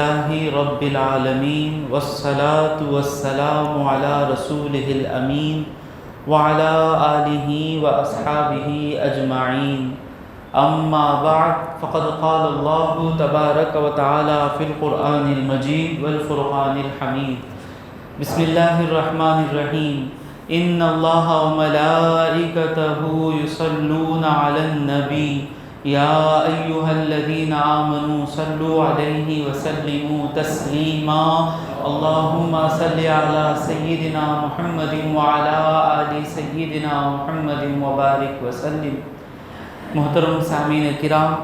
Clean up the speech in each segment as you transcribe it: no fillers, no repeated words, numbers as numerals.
لله رب العالمين والصلاة والسلام على رسوله الأمين وعلى آله وأصحابه أجمعين أما بعد فقد قال الله تبارك وتعالى في القرآن المجيد والفرقان الحميد بسم الله الرحمن الرحيم إن الله وملائكته يصلون على النبي یا ایھا الذین آمنوا صلوا علیہ وسلموا تسلیما اللہم صل علی سیدنا محمد وعلی آل سیدنا محمد وبارک وسلم۔ محترم سامعین کرام،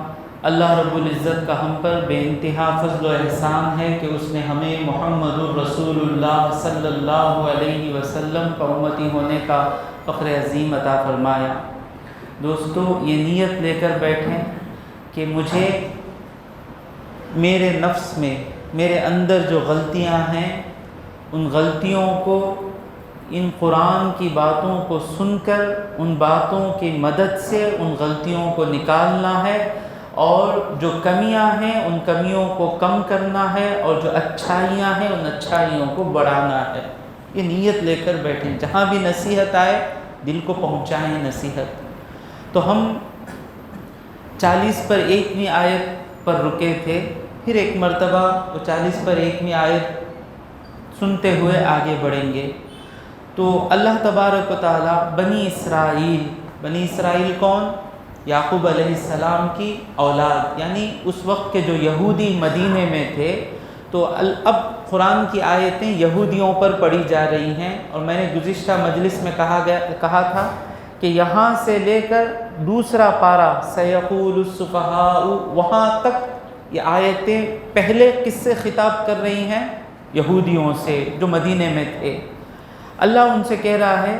اللہ رب العزت کا ہم پر بے انتہا فضل و احسان ہے کہ اس نے ہمیں محمد الرسول اللہ صلی اللہ علیہ وسلم کا امتی ہونے کا فخر عظیم عطا فرمایا۔ دوستو، یہ نیت لے کر بیٹھیں کہ مجھے میرے نفس میں، میرے اندر جو غلطیاں ہیں، ان غلطیوں کو، ان قرآن کی باتوں کو سن کر ان باتوں کی مدد سے ان غلطیوں کو نکالنا ہے، اور جو کمیاں ہیں ان کمیوں کو کم کرنا ہے، اور جو اچھائیاں ہیں ان اچھائیوں کو بڑھانا ہے۔ یہ نیت لے کر بیٹھیں، جہاں بھی نصیحت آئے دل کو پہنچائیں نصیحت۔ تو ہم 40 پر 1ویں آیت پر رکے تھے، پھر ایک مرتبہ وہ 40 پر 1ویں آیت سنتے ہوئے آگے بڑھیں گے۔ تو اللہ تبارک و تعالی بنی اسرائیل کون؟ یعقوب علیہ السلام کی اولاد، یعنی اس وقت کے جو یہودی مدینے میں تھے۔ تو اب قرآن کی آیتیں یہودیوں پر پڑھی جا رہی ہیں، اور میں نے گزشتہ مجلس میں کہا تھا کہ یہاں سے لے کر دوسرا پارہ سیقول السفہاء، وہاں تک یہ آیتیں پہلے کس سے خطاب کر رہی ہیں؟ یہودیوں سے جو مدینے میں تھے۔ اللہ ان سے کہہ رہا ہے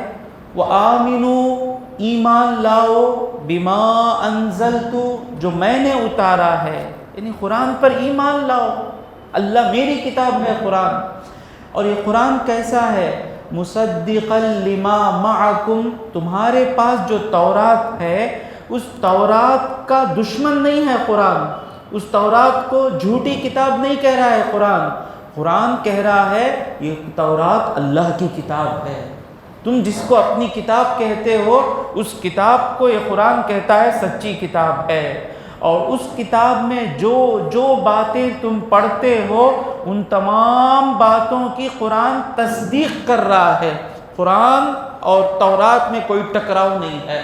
وَآمِنُوا، ایمان لاؤ، بِمَا أَنزَلْتُ، جو میں نے اتارا ہے، یعنی قرآن پر ایمان لاؤ۔ اللہ میری کتاب ہے قرآن، اور یہ قرآن کیسا ہے؟ مصدقا لما معکم، تمہارے پاس جو تورات ہے اس تورات کا دشمن نہیں ہے قرآن، اس تورات کو جھوٹی کتاب نہیں کہہ رہا ہے قرآن کہہ رہا ہے یہ تورات اللہ کی کتاب ہے۔ تم جس کو اپنی کتاب کہتے ہو اس کتاب کو یہ قرآن کہتا ہے سچی کتاب ہے، اور اس کتاب میں جو باتیں تم پڑھتے ہو ان تمام باتوں کی قرآن تصدیق کر رہا ہے۔ قرآن اور تورات میں کوئی ٹکراؤ نہیں ہے،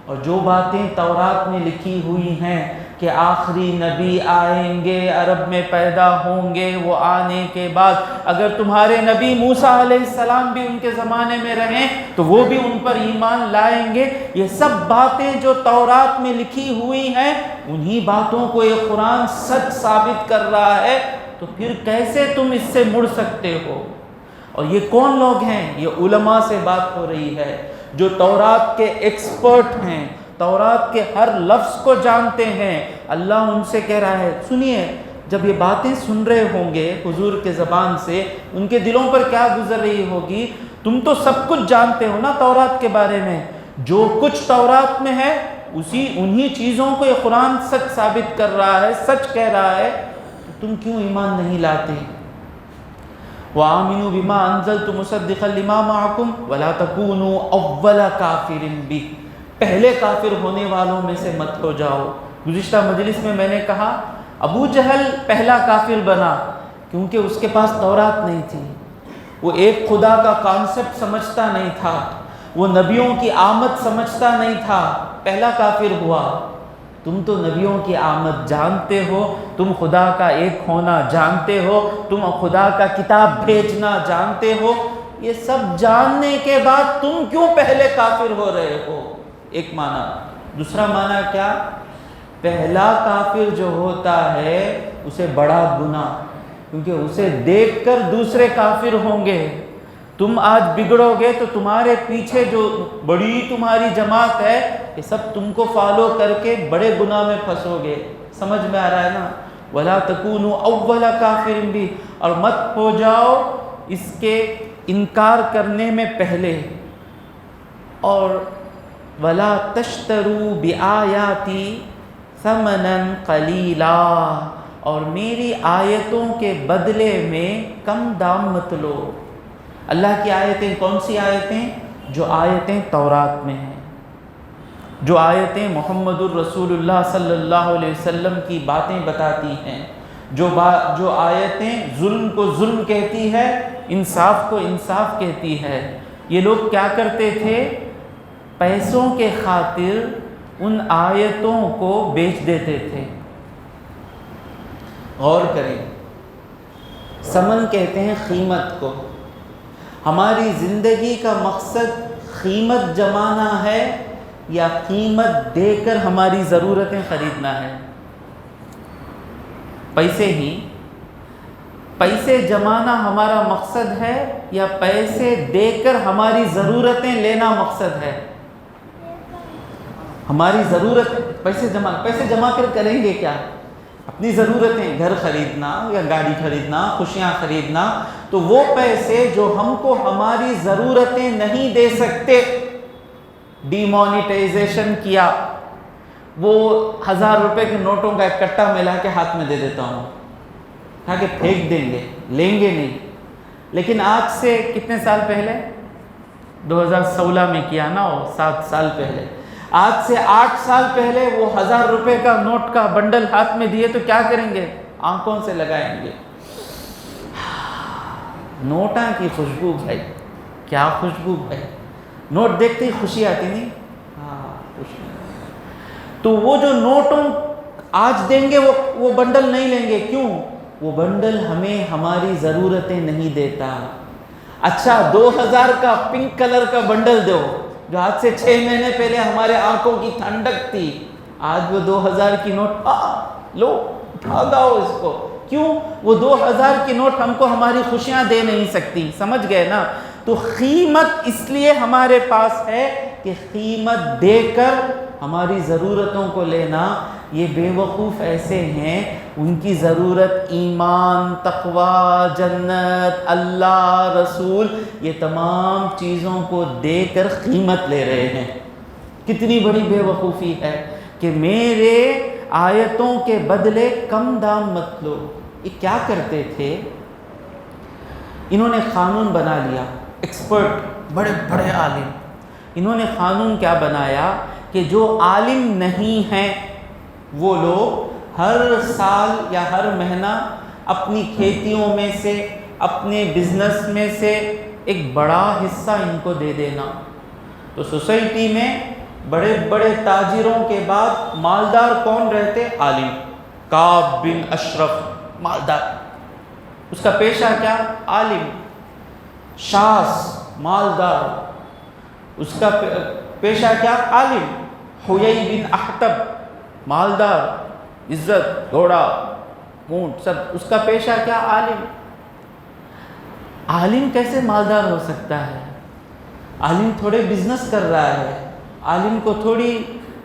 اور جو باتیں تورات میں لکھی ہوئی ہیں کہ آخری نبی آئیں گے، عرب میں پیدا ہوں گے، وہ آنے کے بعد اگر تمہارے نبی موسیٰ علیہ السلام بھی ان کے زمانے میں رہیں تو وہ بھی ان پر ایمان لائیں گے، یہ سب باتیں جو تورات میں لکھی ہوئی ہیں انہی باتوں کو یہ قرآن سچ ثابت کر رہا ہے، تو پھر کیسے تم اس سے مڑ سکتے ہو؟ اور یہ کون لوگ ہیں؟ یہ علماء سے بات ہو رہی ہے جو تورات کے ایکسپرٹ ہیں، تورات کے ہر لفظ کو جانتے ہیں۔ اللہ ان سے کہہ رہا ہے سنیے، جب یہ باتیں سن رہے ہوں گے حضور کے زبان سے، ان کے دلوں پر کیا گزر رہی ہوگی؟ تم تو سب کچھ جانتے ہو نا تورات کے بارے میں، جو کچھ تورات میں ہے انہی چیزوں کو یہ قرآن سچ ثابت کر رہا ہے، سچ کہہ رہا ہے، تو تم کیوں ایمان نہیں لاتے؟ وَآمِنُوا بِمَا أَنزَلْتُ مُصَدِّقًا لِمَا مَعَكُمْ وَلَا تَكُونُوا أَوَّلَ كَافِرٍ بِهِ، پہلے کافر ہونے والوں میں سے مت ہو جاؤ۔ گزشتہ مجلس میں نے کہا ابو جہل پہلا کافر بنا کیونکہ اس کے پاس تورات نہیں تھی، وہ ایک خدا کا کانسیپٹ سمجھتا نہیں تھا، وہ نبیوں کی آمد سمجھتا نہیں تھا، پہلا کافر ہوا۔ تم تو نبیوں کی آمد جانتے ہو، تم خدا کا ایک ہونا جانتے ہو، تم خدا کا کتاب بھیجنا جانتے ہو، یہ سب جاننے کے بعد تم کیوں پہلے کافر ہو رہے ہو؟ ایک معنی۔ دوسرا معنی کیا؟ پہلا کافر جو ہوتا ہے اسے بڑا گناہ، کیونکہ اسے دیکھ کر دوسرے کافر ہوں گے۔ تم آج بگڑو گے تو تمہارے پیچھے جو بڑی تمہاری جماعت ہے یہ سب تم کو فالو کر کے بڑے گناہ میں پھنسو گے۔ سمجھ میں آ رہا ہے نا؟ وَلَا تَكُونُوا أَوَّلَ كَافِرٍ بِهِ، اور مت ہو جاؤ اس کے انکار کرنے میں پہلے۔ اور وَلَا تَشْتَرُوا بِآيَاتِي ثَمَنًا قَلِيلًا، اور میری آیتوں کے بدلے میں کم دام مت لو۔ اللہ کی آیتیں کون سی آیتیں؟ جو آیتیں تورات میں ہیں، جو آیتیں محمد الرسول اللہ صلی اللہ علیہ وسلم کی باتیں بتاتی ہیں، جو آیتیں ظلم کو ظلم کہتی ہے، انصاف کو انصاف کہتی ہے۔ یہ لوگ کیا کرتے تھے؟ پیسوں کے خاطر ان آیتوں کو بیچ دیتے تھے۔ غور کریں، ثمن کہتے ہیں قیمت کو۔ ہماری زندگی کا مقصد قیمت جمانا ہے یا قیمت دے کر ہماری ضرورتیں خریدنا ہے؟ پیسے جمانا ہمارا مقصد ہے یا پیسے دے کر ہماری ضرورتیں لینا مقصد ہے؟ ہماری ضرورت پیسے جمع کر کریں گے کیا؟ اپنی ضرورتیں، گھر خریدنا یا گاڑی خریدنا، خوشیاں خریدنا، تو وہ پیسے جو ہم کو ہماری ضرورتیں نہیں دے سکتے، ڈی مانیٹائزیشن کیا، وہ 1000 روپے کے نوٹوں کا ایک کٹا ملا کے ہاتھ میں دے دیتا ہوں، کہا کہ پھینک دیں گے، لیں گے نہیں۔ لیکن آج سے کتنے سال پہلے؟ 2016 میں کیا نا، وہ 7 سال پہلے۔ آج سے 8 سال پہلے وہ 1000 روپے کا نوٹ کا بنڈل ہاتھ میں دیے تو کیا کریں گے؟ آنکھوں سے لگائیں گے۔ نوٹاں کی خوشبو بھائی، کیا خوشبو بھائی، نوٹ دیکھتے ہی خوشی آتی نہیں؟ خوشی۔ تو وہ جو نوٹوں آج دیں گے وہ بنڈل نہیں لیں گے، کیوں؟ وہ بنڈل ہمیں ہماری ضرورتیں نہیں دیتا۔ اچھا 2000 کا پنک کلر کا بنڈل دو، جو آج سے 6 مہینے پہلے ہمارے آنکھوں کی ٹھنڈک تھی، آج وہ 2000 کی نوٹ لو، اٹھا داؤ اس کو۔ کیوں؟ وہ 2000 کی نوٹ ہم کو ہماری خوشیاں دے نہیں سکتی، سمجھ گئے نا؟ تو قیمت اس لیے ہمارے پاس ہے کہ قیمت دے کر ہماری ضرورتوں کو لینا۔ یہ بے وقوف ایسے ہیں، ان کی ضرورت ایمان، تقوی، جنت، اللہ، رسول، یہ تمام چیزوں کو دے کر قیمت لے رہے ہیں۔ کتنی بڑی بے وقوفی ہے کہ میرے آیتوں کے بدلے کم دام مت لو۔ یہ کیا کرتے تھے؟ انہوں نے قانون بنا لیا، ایکسپرٹ، بڑے بڑے عالم، انہوں نے قانون کیا بنایا کہ جو عالم نہیں ہیں وہ لوگ ہر سال یا ہر مہینہ اپنی کھیتیوں میں سے، اپنے بزنس میں سے ایک بڑا حصہ ان کو دے دینا۔ تو سوسائٹی میں بڑے بڑے تاجروں کے بعد مالدار کون رہتے؟ عالم۔ کعب بن اشرف مالدار، اس کا پیشہ کیا؟ عالم۔ شاس مالدار، اس کا پیشہ کیا؟ عالم۔ حیی بن احتب مالدار، عزت، گھوڑا، اونٹ، سب، اس کا پیشہ کیا؟ عالم۔ عالم کیسے مالدار ہو سکتا ہے؟ عالم تھوڑے بزنس کر رہا ہے، عالم کو تھوڑی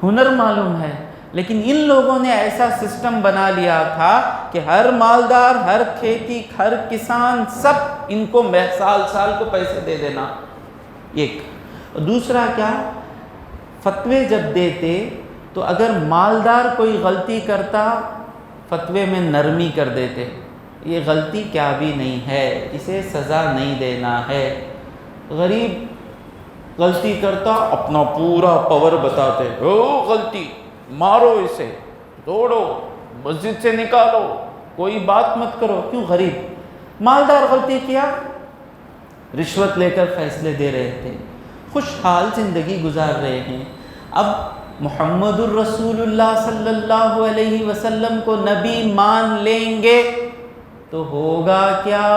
ہنر معلوم ہے، لیکن ان لوگوں نے ایسا سسٹم بنا لیا تھا کہ ہر مالدار، ہر کھیتی، ہر کسان، سب ان کو سال کو پیسے دے دینا۔ ایک دوسرا کیا؟ فتوے جب دیتے تو اگر مالدار کوئی غلطی کرتا، فتوے میں نرمی کر دیتے، یہ غلطی کیا بھی نہیں ہے، اسے سزا نہیں دینا ہے۔ غریب غلطی کرتا، اپنا پورا پاور بتاتے، غلطی، مارو اسے، دوڑو، مسجد سے نکالو، کوئی بات مت کرو۔ کیوں؟ غریب۔ مالدار غلطی کیا، رشوت لے کر فیصلے دے رہے تھے، خوشحال زندگی گزار رہے ہیں۔ اب محمد الرسول اللہ صلی اللہ علیہ وسلم کو نبی مان لیں گے تو ہوگا کیا؟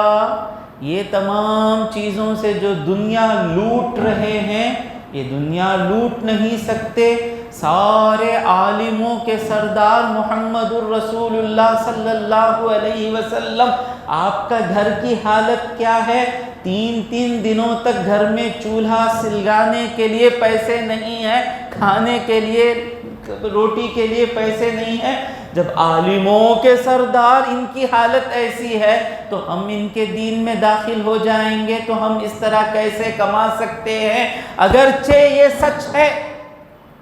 یہ تمام چیزوں سے جو دنیا لوٹ رہے ہیں، یہ دنیا لوٹ نہیں سکتے۔ سارے عالموں کے سردار محمد الرسول اللہ صلی اللہ علیہ وسلم، آپ کا گھر کی حالت کیا ہے؟ 3 دنوں تک گھر میں چولہا سلگانے کے لیے پیسے نہیں ہیں، کھانے کے لیے، روٹی کے لیے پیسے نہیں ہیں۔ جب عالموں کے سردار ان کی حالت ایسی ہے تو ہم ان کے دین میں داخل ہو جائیں گے تو ہم اس طرح کیسے کما سکتے ہیں؟ اگرچہ یہ سچ ہے،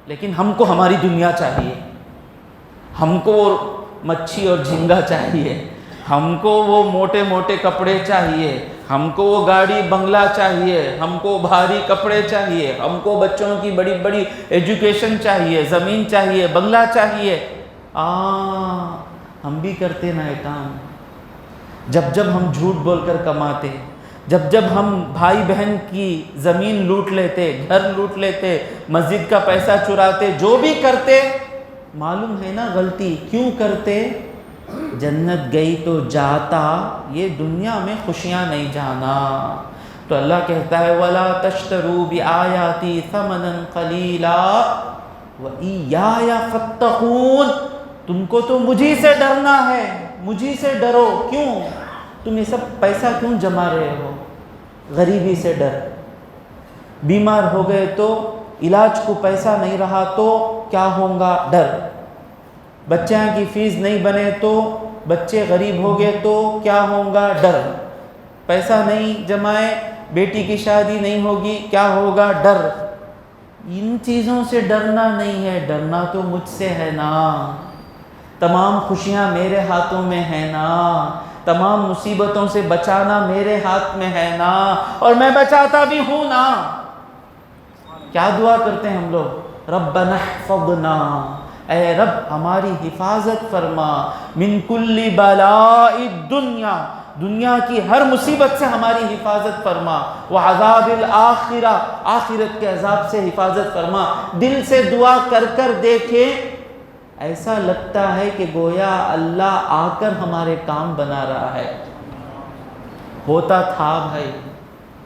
لیکن ہم کو ہماری دنیا چاہیے، ہم کو مچھی اور جھینگا چاہیے، ہم کو وہ موٹے موٹے کپڑے چاہیے، ہم کو وہ گاڑی بنگلہ چاہیے، ہم کو بھاری کپڑے چاہیے، ہم کو بچوں کی بڑی بڑی ایجوکیشن چاہیے، زمین چاہیے، بنگلہ چاہیے۔ ہم بھی کرتے نا یہ کام، جب جب ہم جھوٹ بول کر کماتے، جب جب ہم بھائی بہن کی زمین لوٹ لیتے، گھر لوٹ لیتے، مسجد کا پیسہ چراتے، جو بھی کرتے، معلوم ہے نا غلطی کیوں کرتے؟ جنت گئی تو جاتا، یہ دنیا میں خوشیاں نہیں جانا۔ تو اللہ کہتا ہے وَلَا تَشْتَرُوا بِآيَاتِي ثَمَنًا قَلِيلًا وَإِيَّايَ فَاتَّقُونِ۔ تم کو تو مجھی سے ڈرنا ہے، مجھی سے ڈرو۔ کیوں؟ تم یہ سب پیسہ کیوں جما رہے ہو؟ غریبی سے ڈر، بیمار ہو گئے تو علاج کو پیسہ نہیں رہا تو کیا ہوگا؟ ڈر، بچوں کی فیس نہیں بنے تو، بچے غریب ہو گئے تو کیا ہوگا؟ ڈر، پیسہ نہیں جمائے بیٹی کی شادی نہیں ہوگی، کیا ہوگا؟ ڈر۔ ان چیزوں سے ڈرنا نہیں ہے، ڈرنا تو مجھ سے ہے نا، تمام خوشیاں میرے ہاتھوں میں ہے نا، تمام مصیبتوں سے بچانا میرے ہاتھ میں ہے نا، اور میں بچاتا بھی ہوں نا۔ کیا دعا کرتے ہیں ہم لوگ؟ ربنا احفظنا، اے رب ہماری حفاظت فرما، من کل بلاء الدنیا، دنیا کی ہر مصیبت سے ہماری حفاظت فرما، وعذاب الآخرہ، آخرت کے عذاب سے حفاظت فرما۔ دل سے دعا کر کر دیکھیں، ایسا لگتا ہے کہ گویا اللہ آ کر ہمارے کام بنا رہا ہے۔ ہوتا تھا بھائی،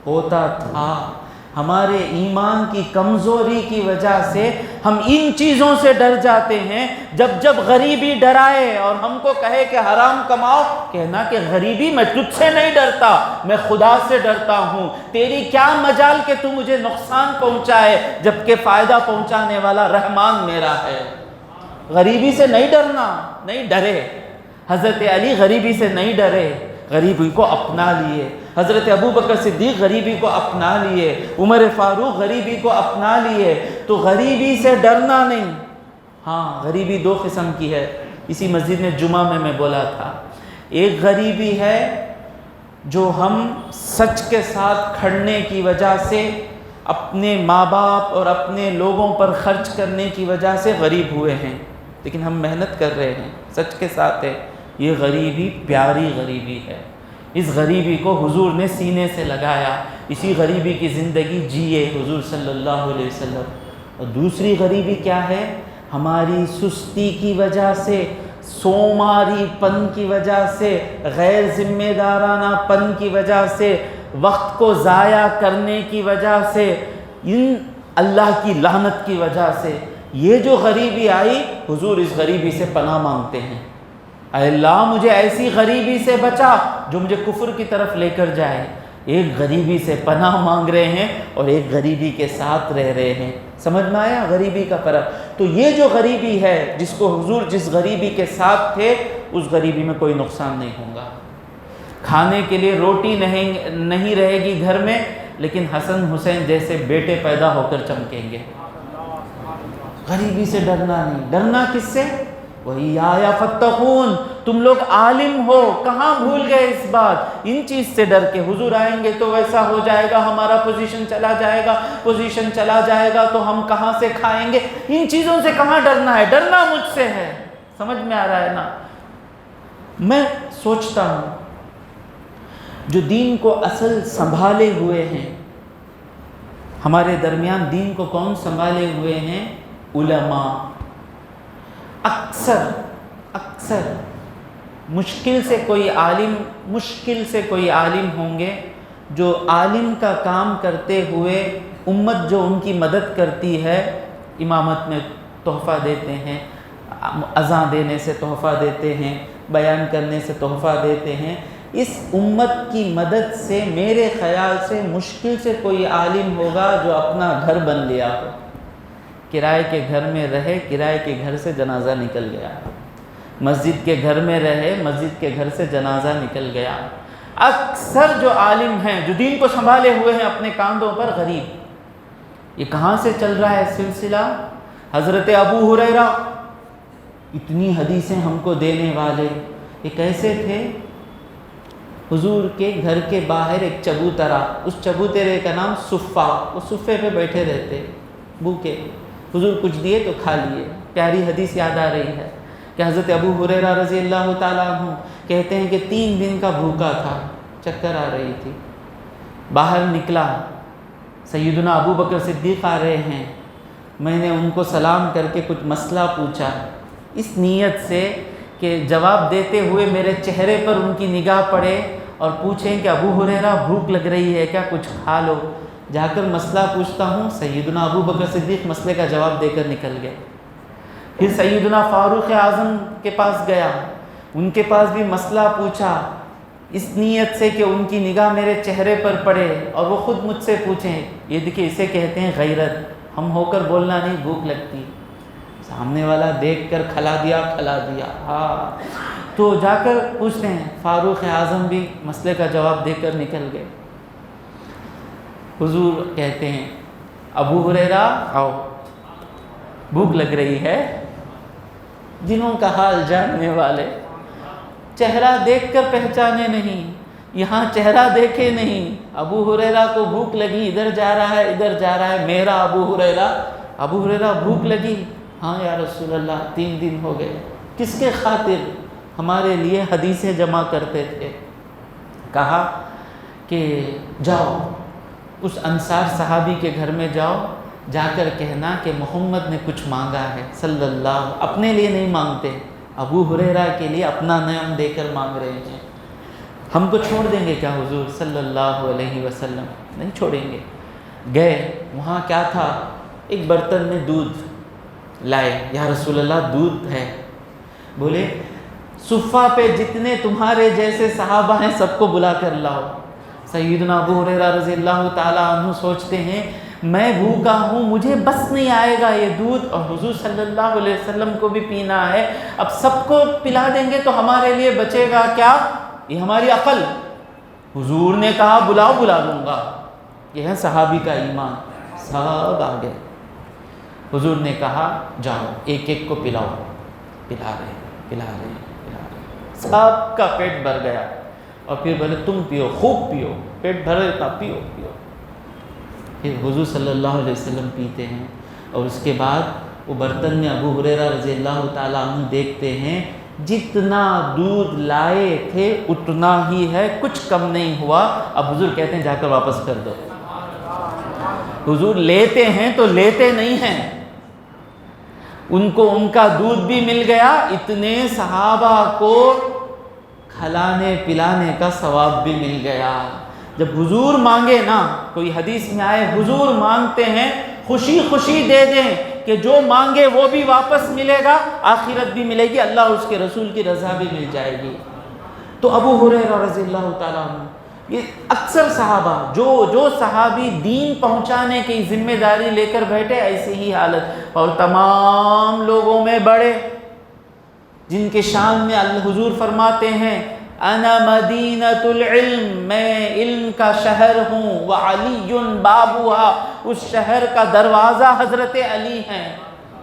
ہوتا تھا۔ ہمارے ایمان کی کمزوری کی وجہ سے ہم ان چیزوں سے ڈر جاتے ہیں۔ جب جب غریبی ڈرائے اور ہم کو کہے کہ حرام کماؤ، کہنا کہ غریبی میں تجھ سے نہیں ڈرتا، میں خدا سے ڈرتا ہوں، تیری کیا مجال کہ تو مجھے نقصان پہنچائے، جبکہ فائدہ پہنچانے والا رحمان میرا ہے۔ غریبی سے نہیں ڈرنا، نہیں ڈرے۔ حضرت علی غریبی سے نہیں ڈرے، غریبی کو اپنا لیے۔ حضرت ابوبکر صدیق غریبی کو اپنا لیے، عمر فاروق غریبی کو اپنا لیے۔ تو غریبی سے ڈرنا نہیں۔ ہاں، غریبی دو قسم کی ہے، اسی مسجد میں جمعہ میں بولا تھا۔ ایک غریبی ہے جو ہم سچ کے ساتھ کھڑنے کی وجہ سے، اپنے ماں باپ اور اپنے لوگوں پر خرچ کرنے کی وجہ سے غریب ہوئے ہیں، لیکن ہم محنت کر رہے ہیں، سچ کے ساتھ ہے۔ یہ غریبی پیاری غریبی ہے۔ اس غریبی کو حضور نے سینے سے لگایا، اسی غریبی کی زندگی جیے حضور صلی اللہ علیہ وسلم۔ اور دوسری غریبی کیا ہے؟ ہماری سستی کی وجہ سے، سوماری پن کی وجہ سے، غیر ذمہ دارانہ پن کی وجہ سے، وقت کو ضائع کرنے کی وجہ سے، ان اللہ کی لعنت کی وجہ سے یہ جو غریبی آئی، حضور اس غریبی سے پناہ مانگتے ہیں۔ اے اللہ مجھے ایسی غریبی سے بچا جو مجھے کفر کی طرف لے کر جائے۔ ایک غریبی سے پناہ مانگ رہے ہیں اور ایک غریبی کے ساتھ رہ رہے ہیں۔ سمجھ میں آیا غریبی کا فرق؟ تو یہ جو غریبی ہے، جس کو حضور جس غریبی کے ساتھ تھے، اس غریبی میں کوئی نقصان نہیں ہوگا۔ کھانے کے لیے روٹی نہیں رہے گی گھر میں، لیکن حسن حسین جیسے بیٹے پیدا ہو کر چمکیں گے۔ غریبی سے ڈرنا نہیں۔ ڈرنا کس سے؟ وَإِيَّايَ فَاتَّقُونِ۔ تم لوگ عالم ہو، کہاں بھول گئے اس بات؟ ان چیز سے ڈر کے حضور آئیں گے تو ویسا ہو جائے گا، ہمارا پوزیشن چلا جائے گا، پوزیشن چلا جائے گا تو ہم کہاں سے کھائیں گے؟ ان چیزوں سے کہاں ڈرنا ہے؟ ڈرنا مجھ سے ہے۔ سمجھ میں آ رہا ہے نا؟ میں سوچتا ہوں جو دین کو اصل سنبھالے ہوئے ہیں، ہمارے درمیان دین کو کون سنبھالے ہوئے ہیں؟ علماء۔ اکثر مشکل سے کوئی عالم ہوں گے جو عالم کا کام کرتے ہوئے امت جو ان کی مدد کرتی ہے، امامت میں تحفہ دیتے ہیں، اذان دینے سے تحفہ دیتے ہیں، بیان کرنے سے تحفہ دیتے ہیں، اس امت کی مدد سے میرے خیال سے مشکل سے کوئی عالم ہوگا جو اپنا گھر بن لیا ہو، کرائے کے گھر میں رہے، کرائے کے گھر سے جنازہ نکل گیا، مسجد کے گھر میں رہے، مسجد کے گھر سے جنازہ نکل گیا۔ اکثر جو عالم ہیں جو دین کو سنبھالے ہوئے ہیں اپنے کاندھوں پر، غریب۔ یہ کہاں سے چل رہا ہے سلسلہ؟ حضرت ابو ہریرہ اتنی حدیثیں ہم کو دینے والے، یہ کیسے تھے؟ حضور کے گھر کے باہر ایک چبوترا، اس چبوترے کا نام صفہ، وہ صفے پہ بیٹھے رہتے بھوکے، حضور کچھ دیے تو کھا لیے۔ پیاری حدیث یاد آ رہی ہے کہ حضرت ابو ہریرہ رضی اللہ تعالیٰ عنہ کہتے ہیں کہ 3 دن کا بھوکا تھا، چکر آ رہی تھی، باہر نکلا، سیدنا ابو بکر صدیق آ رہے ہیں، میں نے ان کو سلام کر کے کچھ مسئلہ پوچھا، اس نیت سے کہ جواب دیتے ہوئے میرے چہرے پر ان کی نگاہ پڑے اور پوچھیں کہ ابو ہریرہ بھوک لگ رہی ہے کیا، کچھ کھا لو۔ جا کر مسئلہ پوچھتا ہوں، سیدنا ابو بکر صدیق مسئلے کا جواب دے کر نکل گئے۔ پھر سیدنا فاروق اعظم کے پاس گیا، ان کے پاس بھی مسئلہ پوچھا، اس نیت سے کہ ان کی نگاہ میرے چہرے پر پڑے اور وہ خود مجھ سے پوچھیں۔ یہ دیکھیں، اسے کہتے ہیں غیرت، ہم ہو کر بولنا نہیں، بھوک لگتی، سامنے والا دیکھ کر کھلا دیا ہاں، تو جا کر پوچھتے ہیں۔ فاروق اعظم بھی مسئلے کا جواب دے کر نکل گئے۔ حضور کہتے ہیں ابو ہریرہ آؤ، بھوک لگ رہی ہے۔ جنہوں کا حال جاننے والے، چہرہ دیکھ کر پہچانے نہیں، یہاں چہرہ دیکھے نہیں، ابو ہریرہ کو بھوک لگی، ادھر جا رہا ہے ادھر جا رہا ہے، میرا ابو ہریرہ بھوک لگی، ہاں یا رسول اللہ 3 دن ہو گئے۔ کس کے خاطر؟ ہمارے لیے حدیثیں جمع کرتے تھے۔ کہا کہ جاؤ اس انصار صحابی کے گھر میں جاؤ، جا کر کہنا کہ محمد نے کچھ مانگا ہے صلی اللہ، اپنے لیے نہیں مانگتے، ابو ہریرہ کے لیے اپنا نام دے کر مانگ رہے ہیں، ہم کو چھوڑ دیں گے کیا حضور صلی اللہ علیہ وسلم؟ نہیں چھوڑیں گے۔ گئے، وہاں کیا تھا؟ ایک برتن میں دودھ لائے، یا رسول اللہ دودھ ہے، بولے صفہ پہ جتنے تمہارے جیسے صحابہ ہیں سب کو بلا کر لاؤ۔ سیدنا ابو ہریرہ رضی اللہ تعالیٰ عنہ سوچتے ہیں میں بھوکا ہوں، مجھے بس نہیں آئے گا یہ دودھ، اور حضور صلی اللہ علیہ وسلم کو بھی پینا ہے، اب سب کو پلا دیں گے تو ہمارے لیے بچے گا کیا؟ یہ ہماری عقل۔ حضور نے کہا بلا دوں گا، یہ ہے صحابی کا ایمان، سب آ گئے۔ حضور نے کہا جاؤ ایک ایک کو پلاؤ، پلا رہے سب کا پیٹ بھر گیا، اور پھر بولے تم پیو، خوب پیو، پیٹ بھرے تھا، پیو۔ پھر حضور صلی اللہ علیہ وسلم پیتے ہیں، اور اس کے بعد وہ برتن میں ابو ہریرہ رضی اللہ تعالیٰ عنہ دیکھتے ہیں جتنا دودھ لائے تھے اتنا ہی ہے، کچھ کم نہیں ہوا۔ اب حضور کہتے ہیں جا کر واپس کر دو۔ حضور لیتے ہیں تو لیتے نہیں ہیں، ان کو ان کا دودھ بھی مل گیا، اتنے صحابہ کو کھلانے پلانے کا ثواب بھی مل گیا۔ جب حضور مانگے نا، کوئی حدیث میں آئے حضور مانگتے ہیں خوشی خوشی دے دیں کہ جو مانگے وہ بھی واپس ملے گا، آخرت بھی ملے گی، اللہ اس کے رسول کی رضا بھی مل جائے گی۔ تو ابو ہریرہ رضی اللہ تعالیٰ عنہ، یہ اکثر صحابہ جو صحابی دین پہنچانے کی ذمہ داری لے کر بیٹھے ایسی ہی حالت، اور تمام لوگوں میں بڑے جن کے شان میں اللہ حضور فرماتے ہیں انا مدینۃ العلم، میں علم کا شہر ہوں، وعلی بابھا، اس شہر کا دروازہ حضرت علی ہیں۔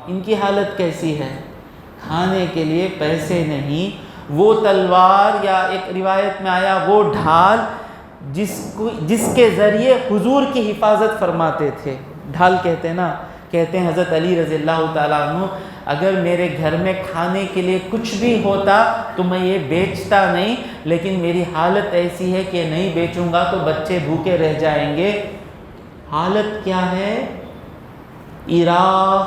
ان کی حالت کیسی ہے؟ کھانے کے لیے پیسے نہیں، وہ تلوار یا ایک روایت میں آیا وہ ڈھال جس کے ذریعے حضور کی حفاظت فرماتے تھے، ڈھال کہتے ہیں نا، کہتے ہیں حضرت علی رضی اللہ تعالیٰ عنہ اگر میرے گھر میں کھانے کے لیے کچھ بھی ہوتا تو میں یہ بیچتا نہیں، لیکن میری حالت ایسی ہے کہ نہیں بیچوں گا تو بچے بھوکے رہ جائیں گے۔ حالت کیا ہے؟ عراق،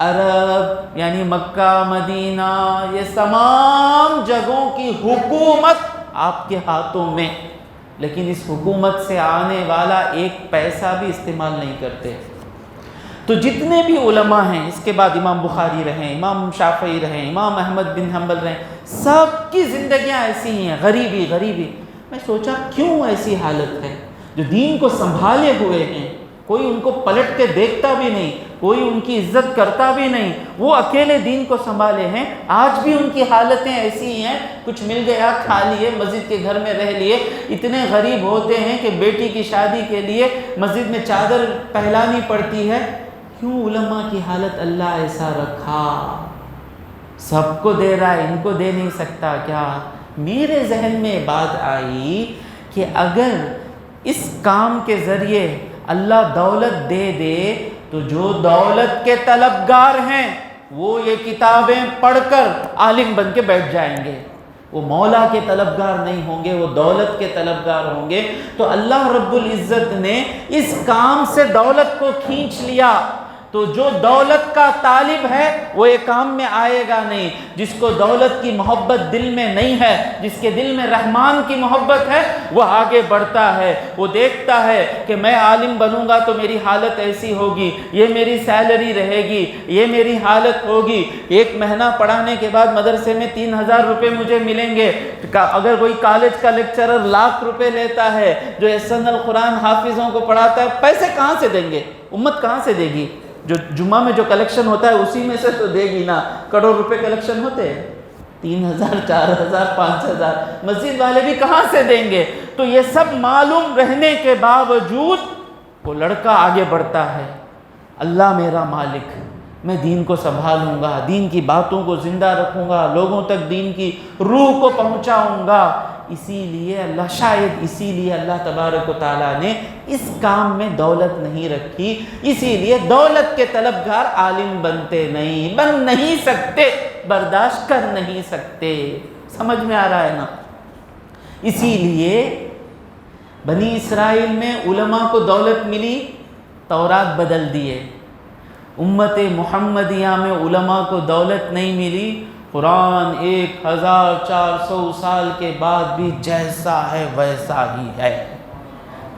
عرب یعنی مکہ، مدینہ، یہ تمام جگہوں کی حکومت آپ کے ہاتھوں میں، لیکن اس حکومت سے آنے والا ایک پیسہ بھی استعمال نہیں کرتے۔ تو جتنے بھی علماء ہیں، اس کے بعد امام بخاری رہیں، امام شافعی رہیں، امام احمد بن حنبل رہیں، سب کی زندگیاں ایسی ہی ہیں، غریبی۔ میں سوچا کیوں ایسی حالت ہے؟ جو دین کو سنبھالے ہوئے ہیں، کوئی ان کو پلٹ کے دیکھتا بھی نہیں، کوئی ان کی عزت کرتا بھی نہیں، وہ اکیلے دین کو سنبھالے ہیں، آج بھی ان کی حالتیں ایسی ہی ہیں، کچھ مل گیا کھا لیے، مسجد کے گھر میں رہ لیے۔ اتنے غریب ہوتے ہیں کہ بیٹی کی شادی کے لیے مسجد میں چادر پھیلانی پڑتی ہے۔ کیوں علماء کی حالت اللہ ایسا رکھا؟ سب کو دے رہا ہے، ان کو دے نہیں سکتا کیا؟ میرے ذہن میں بات آئی کہ اگر اس کام کے ذریعے اللہ دولت دے دے تو جو دولت کے طلبگار ہیں وہ یہ کتابیں پڑھ کر عالم بن کے بیٹھ جائیں گے، وہ مولا کے طلبگار نہیں ہوں گے، وہ دولت کے طلبگار ہوں گے۔ تو اللہ رب العزت نے اس کام سے دولت کو کھینچ لیا، تو جو دولت کا طالب ہے وہ یہ کام میں آئے گا نہیں۔ جس کو دولت کی محبت دل میں نہیں ہے، جس کے دل میں رحمان کی محبت ہے، وہ آگے بڑھتا ہے، وہ دیکھتا ہے کہ میں عالم بنوں گا تو میری حالت ایسی ہوگی، یہ میری سیلری رہے گی، یہ میری حالت ہوگی، ایک مہینہ پڑھانے کے بعد مدرسے میں 3000 روپے مجھے ملیں گے۔ اگر کوئی کالج کا لیکچرر لاکھ روپے لیتا ہے، جو احسن القرآن حافظوں کو پڑھاتا ہے، پیسے کہاں سے دیں گے؟ امت کہاں سے دے گی؟ جو جمعہ میں جو کلیکشن ہوتا ہے اسی میں سے تو دے گی نا۔ کروڑ روپے کلیکشن ہوتے ہیں، 3000 4000 5000، مسجد والے بھی کہاں سے دیں گے؟ تو یہ سب معلوم رہنے کے باوجود وہ لڑکا آگے بڑھتا ہے، اللہ میرا مالک، میں دین کو سنبھالوں گا، دین کی باتوں کو زندہ رکھوں گا، لوگوں تک دین کی روح کو پہنچاؤں گا۔ اسی لیے اللہ تبارک و تعالیٰ نے اس کام میں دولت نہیں رکھی، اسی لیے دولت کے طلبگار عالم بن نہیں سکتے، برداشت کر نہیں سکتے۔ سمجھ میں آ رہا ہے نا؟ اسی لیے بنی اسرائیل میں علماء کو دولت ملی، تورات بدل دیے۔ امت محمدیہ میں علماء کو دولت نہیں ملی، قرآن 1400 سال کے بعد بھی جیسا ہے ویسا ہی ہے۔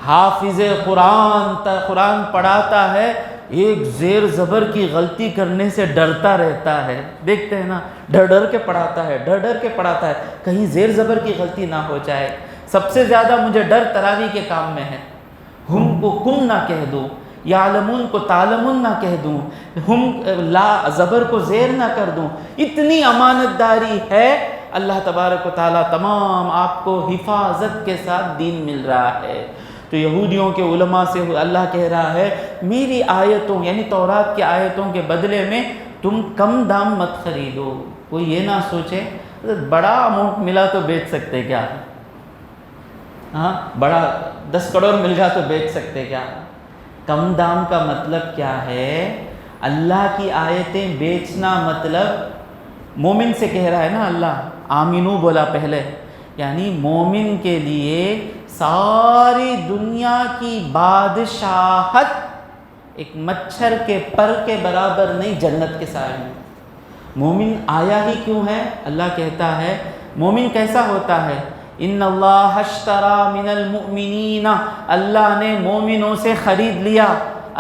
حافظ قرآن پڑھاتا ہے، ایک زیر زبر کی غلطی کرنے سے ڈرتا رہتا ہے، دیکھتے ہیں نا، ڈر کے پڑھاتا ہے کہیں زیر زبر کی غلطی نہ ہو جائے۔ سب سے زیادہ مجھے ڈر تراویح کے کام میں ہے، ہم کو کم نہ کہہ دوں، یعلمون کو تعلمون نہ کہہ دوں، ہم لا زبر کو زیر نہ کر دوں، اتنی امانت داری ہے۔ اللہ تبارک و تعالیٰ تمام آپ کو حفاظت کے ساتھ دین مل رہا ہے۔ تو یہودیوں کے علماء سے اللہ کہہ رہا ہے، میری آیتوں یعنی تورات کی آیتوں کے بدلے میں تم کم دام مت خریدو۔ کوئی یہ نہ سوچے بڑا اماؤنٹ ملا تو بیچ سکتے کیا؟ ہاں، بڑا 10 کروڑ مل گیا تو بیچ سکتے کیا؟ کم دام کا مطلب کیا ہے؟ اللہ کی آیتیں بیچنا مطلب مومن سے کہہ رہا ہے نا اللہ، آمینو بولا پہلے، یعنی مومن کے لیے ساری دنیا کی بادشاہت ایک مچھر کے پر کے برابر نہیں، جنت کے سائے میں۔ مومن آیا ہی کیوں ہے؟ اللہ کہتا ہے مومن کیسا ہوتا ہے؟ ان اللہ اشتری من المؤمنین، اللہ نے مومنوں سے خرید لیا،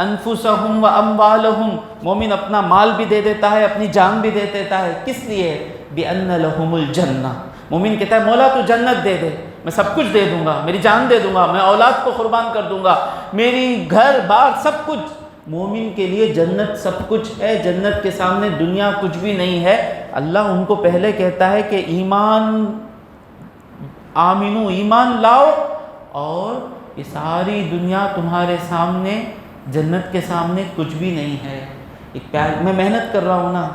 انفسہم و اموالہم، مومن اپنا مال بھی دے دیتا ہے، اپنی جان بھی دے دیتا ہے، کس لیے؟ بان لہم الجنہ، مومن کہتا ہے مولا تو جنت دے دے، میں سب کچھ دے دوں گا، میری جان دے دوں گا، میں اولاد کو قربان کر دوں گا، میری گھر بار سب کچھ۔ مومن کے لیے جنت سب کچھ ہے، جنت کے سامنے دنیا کچھ بھی نہیں ہے۔ اللہ ان کو پہلے کہتا ہے کہ ایمان آمینو، ایمان لاؤ، اور یہ ساری دنیا تمہارے سامنے، جنت کے سامنے کچھ بھی نہیں ہے۔ ایک پیار، میں محنت کر رہا ہوں نا،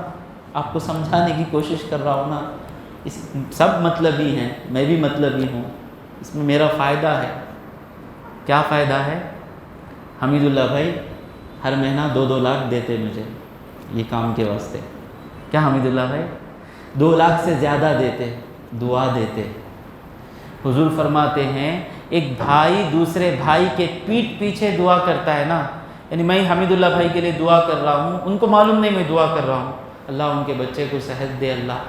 آپ کو سمجھانے کی کوشش کر رہا ہوں نا، سب مطلبی ہیں، میں بھی مطلبی ہوں، اس میں میرا فائدہ ہے۔ کیا فائدہ ہے؟ حمید اللہ بھائی ہر مہینہ 2 لاکھ دیتے مجھے یہ کام کے واسطے۔ کیا حمید اللہ بھائی؟ 2 لاکھ سے زیادہ دیتے، دعا دیتے۔ حضور فرماتے ہیں ایک بھائی دوسرے بھائی کے پیٹھ پیچھے دعا کرتا ہے نا، یعنی میں حمید اللہ بھائی کے لیے دعا کر رہا ہوں، ان کو معلوم نہیں میں دعا کر رہا ہوں، اللہ ان کے بچے کو صحت دے، اللہ،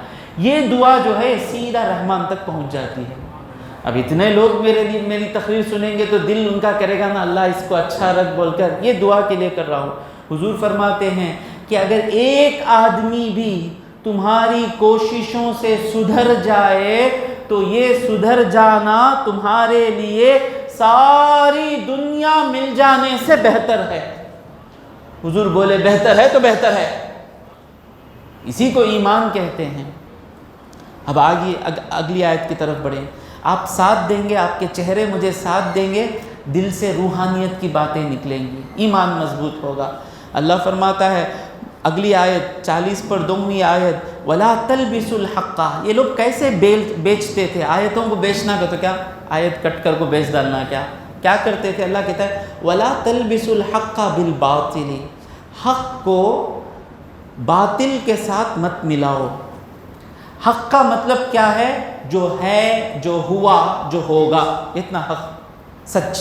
یہ دعا جو ہے سیدھا رحمان تک پہنچ جاتی ہے۔ اب اتنے لوگ میری تقریر سنیں گے تو دل ان کا کرے گا نا اللہ اس کو اچھا رکھ بول کر، یہ دعا کے لیے کر رہا ہوں۔ حضور فرماتے ہیں کہ اگر ایک آدمی بھی تمہاری کوششوں سے سدھر جائے تو یہ سدھر جانا تمہارے لیے ساری دنیا مل جانے سے بہتر ہے۔ حضور بولے بہتر ہے تو بہتر ہے، اسی کو ایمان کہتے ہیں۔ اب آگے اگلی آیت کی طرف بڑھیں، آپ ساتھ دیں گے، آپ کے چہرے مجھے ساتھ دیں گے، دل سے روحانیت کی باتیں نکلیں گی، ایمان مضبوط ہوگا۔ اللہ فرماتا ہے اگلی آیت 40 پر 2ویں آیت وَلَا تَلْبِسُ الْحَقَّ، یہ لوگ کیسے بیچتے تھے آیتوں کو؟ بیچنا کا تو کیا آیت کٹ کر کو بیچ ڈالنا، کیا کرتے تھے؟ اللہ کہتا ہے وَلَا تَلْبِسُ الْحَقَّ بِالْبَاطِلِ، حق کو باطل کے ساتھ مت ملاؤ۔ حق کا مطلب کیا ہے؟ جو ہے، جو ہوا، جو ہوگا، اتنا حق، سچ۔